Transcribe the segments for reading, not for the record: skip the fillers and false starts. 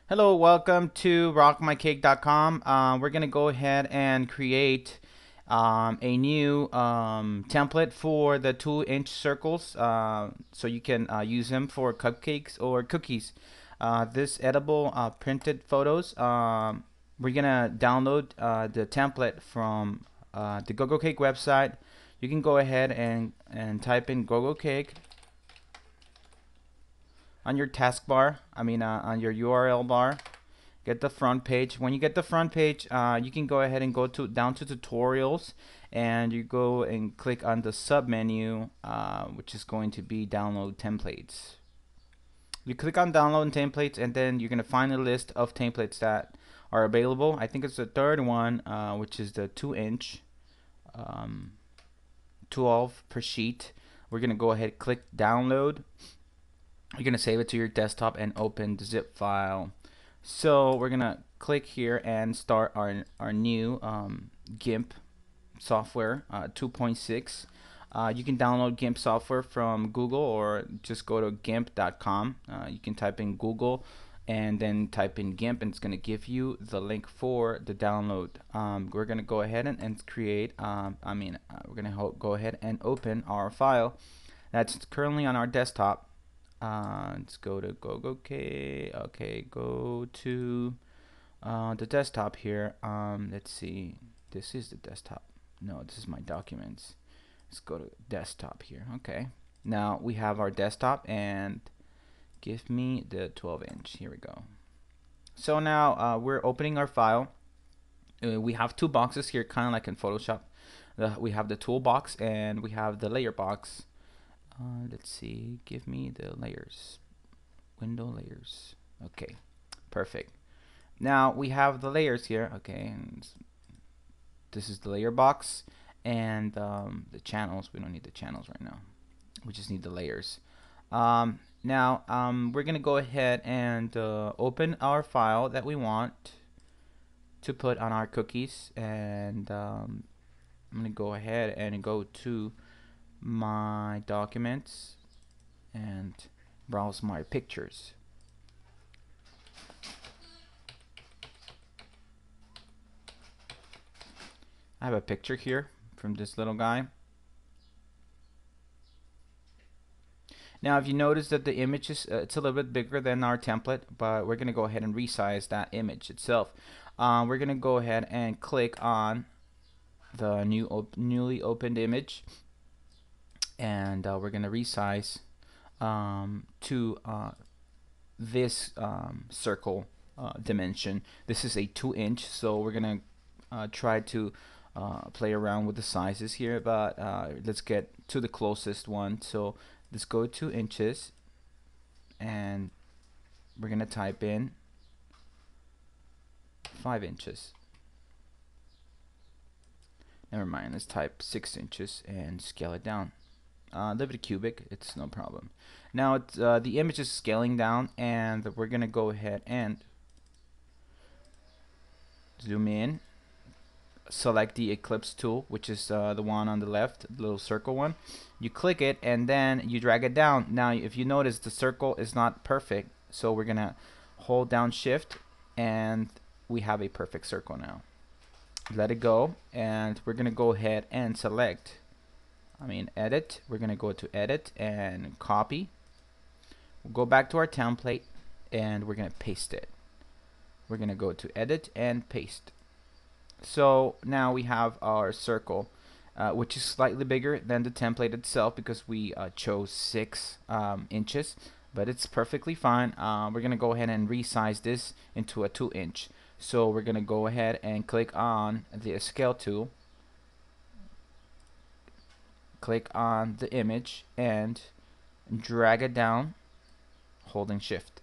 Hello, welcome to rockmycake.com. We're gonna go ahead and create a new template for the 2-inch circles, so you can use them for cupcakes or cookies. This edible printed photos. We're gonna download the template from the GoGo Cake website. You can go ahead and type in GoGo Cake on your taskbar. On your URL bar. Get the front page. When you get the front page, you can go ahead and go to down to tutorials, and you go and click on the sub menu, which is going to be download templates. You click on download templates, and then you're gonna find a list of templates that are available. I think it's the third one, which is the 2-inch, 12 per sheet. We're gonna go ahead, click download. You're gonna save it to your desktop and open the zip file. So we're gonna click here and start our new Gimp software 2.6. You can download Gimp software from Google, or just go to gimp.com. You can type in Google and then type in Gimp, and it's gonna give you the link for the download. We're gonna go ahead and create. We're gonna go ahead and open our file that's currently on our desktop. Let's go to GoGoK. Okay, go to the desktop here. Let's see. This is the desktop. No, this is my documents. Let's go to desktop here. Okay. Now we have our desktop, and give me the 12-inch. Here we go. So now we're opening our file. We have two boxes here, kind of like in Photoshop. We have the toolbox and we have the layer box. Let's see, give me the layers, window layers. Okay, perfect. Now we have the layers here. Okay, and this is the layer box, and the channels. We don't need the channels right now. We just need the layers. We're gonna go ahead and open our file that we want to put on our cookies, and I'm gonna go ahead and go to my documents and browse my pictures. I have a picture here from this little guy. Now if you notice that the image is it's a little bit bigger than our template, but we're gonna go ahead and resize that image itself. We're gonna go ahead and click on the newly opened image, and we're gonna resize to this circle dimension. This is a 2-inch, so we're gonna try to play around with the sizes here, but let's get to the closest one. So let's go 2 inches, and we're gonna type in 5 inches. Never mind, let's type 6 inches and scale it down. Leave it cubic, it's no problem. Now the image is scaling down, and we're gonna go ahead and zoom in, select the ellipse tool, which is the one on the left, the little circle one. You click it and then you drag it down. Now if you notice, the circle is not perfect, so we're gonna hold down shift, and we have a perfect circle now. Let it go, and we're gonna go ahead and select, edit. We're gonna go to edit and copy. We'll go back to our template, and we're gonna paste it. We're gonna go to edit and paste. So now we have our circle, which is slightly bigger than the template itself because we chose 6 inches, but it's perfectly fine. We're gonna go ahead and resize this into a 2-inch. So we're gonna go ahead and click on the scale tool, click on the image, and drag it down holding shift.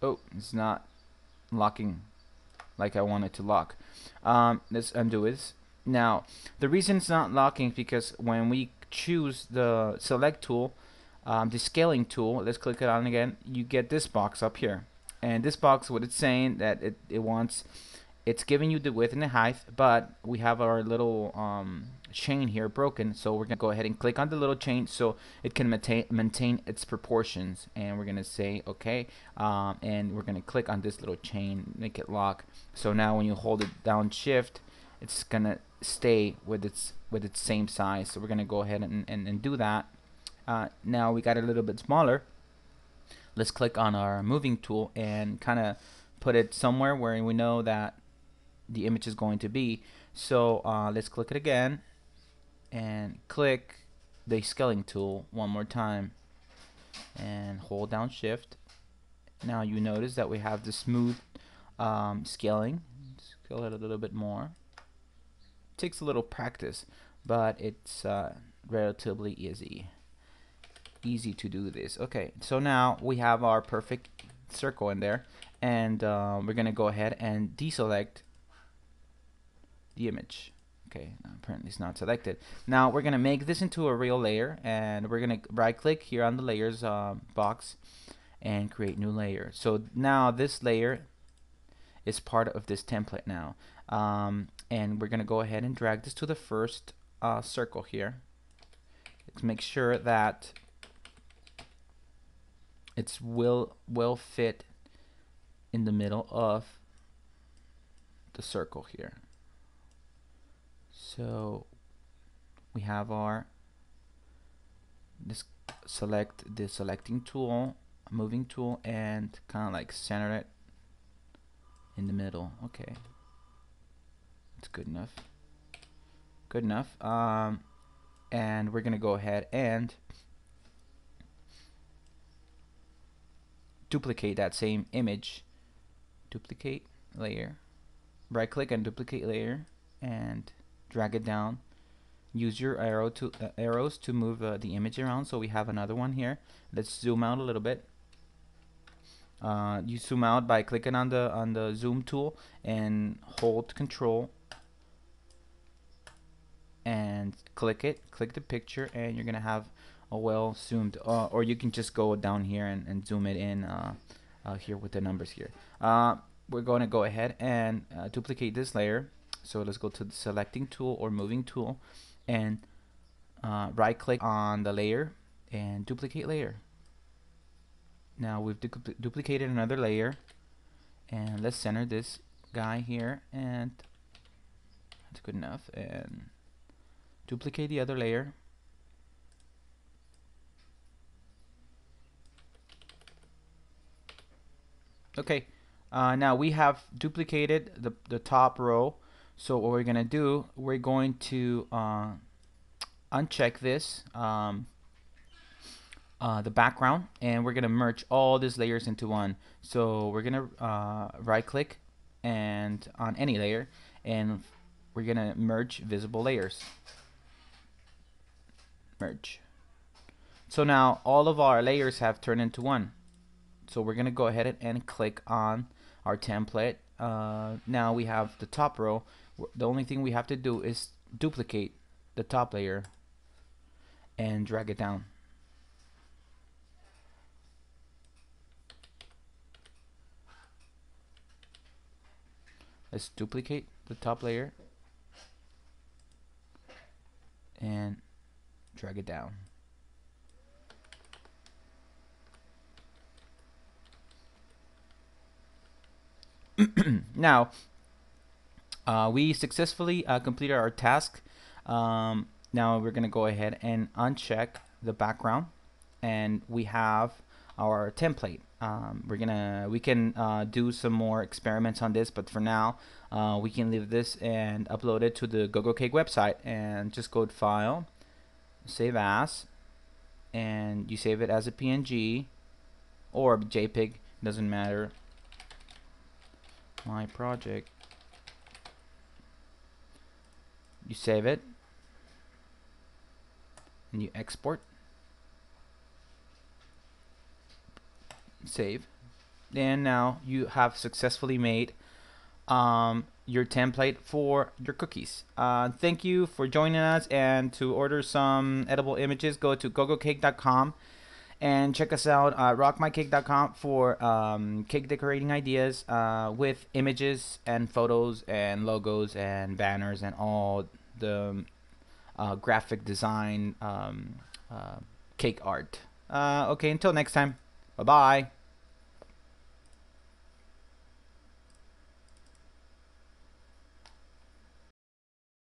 Oh, it's not locking like I want it to lock. Let's undo it. Now the reason it's not locking is because when we choose the select tool, the scaling tool, let's click it on again, you get this box up here, and this box, what it's saying, that it's giving you the width and the height, but we have our little chain here broken, so we're gonna go ahead and click on the little chain so it can maintain its proportions, and we're gonna say okay, and we're gonna click on this little chain, make it lock. So now when you hold it down shift, it's gonna stay with its same size. So we're gonna go ahead and do that. Now we got it a little bit smaller. Let's click on our moving tool and kind of put it somewhere where we know that the image is going to be. So let's click it again and click the scaling tool one more time and hold down shift. Now you notice that we have the smooth scaling. Scale it a little bit more. Takes a little practice, but it's relatively easy to do this. Okay, so now we have our perfect circle in there, and we're gonna go ahead and deselect the image. Okay, apparently it's not selected. Now we're gonna make this into a real layer, and we're gonna right click here on the layers box and create new layer. So now this layer is part of this template now, and we're gonna go ahead and drag this to the first circle here. Let's make sure that it's will fit in the middle of the circle here. So we have our select the selecting tool, moving tool, and kind of like center it in the middle. Okay, that's good enough. Good enough. And we're gonna go ahead and duplicate that same image. Duplicate layer. Right click and duplicate layer and drag it down. Use your arrows to move the image around. So we have another one here. Let's zoom out a little bit. You zoom out by clicking on the zoom tool and hold Control and click the picture, and you're gonna have a well zoomed, or you can just go down here and zoom it in here with the numbers here. We're going to go ahead and duplicate this layer. So let's go to the selecting tool or moving tool and right click on the layer and duplicate layer. Now we've duplicated another layer, and let's center this guy here, and that's good enough, and duplicate the other layer. Okay, now we have duplicated the top row. So what we're gonna do, we're going to uncheck this, the background, and we're gonna merge all these layers into one. So we're gonna right click and on any layer, and we're gonna merge visible layers. Merge. So now all of our layers have turned into one. So we're gonna go ahead and click on our template. Now we have the top row. The only thing we have to do is duplicate the top layer and drag it down. Let's duplicate the top layer and drag it down. Now we successfully completed our task. Now we're gonna go ahead and uncheck the background, and we have our template. We can do some more experiments on this, but for now we can leave this and upload it to the Kopykake website, and just go to File, Save As, and you save it as a PNG or JPEG, doesn't matter. My project, you save it and you export, save, and now you have successfully made your template for your cookies. Thank you for joining us, and to order some edible images, go to kopykake.com and check us out at rockmycake.com for cake decorating ideas with images and photos and logos and banners and all the graphic design, cake art. Okay, until next time. Bye bye.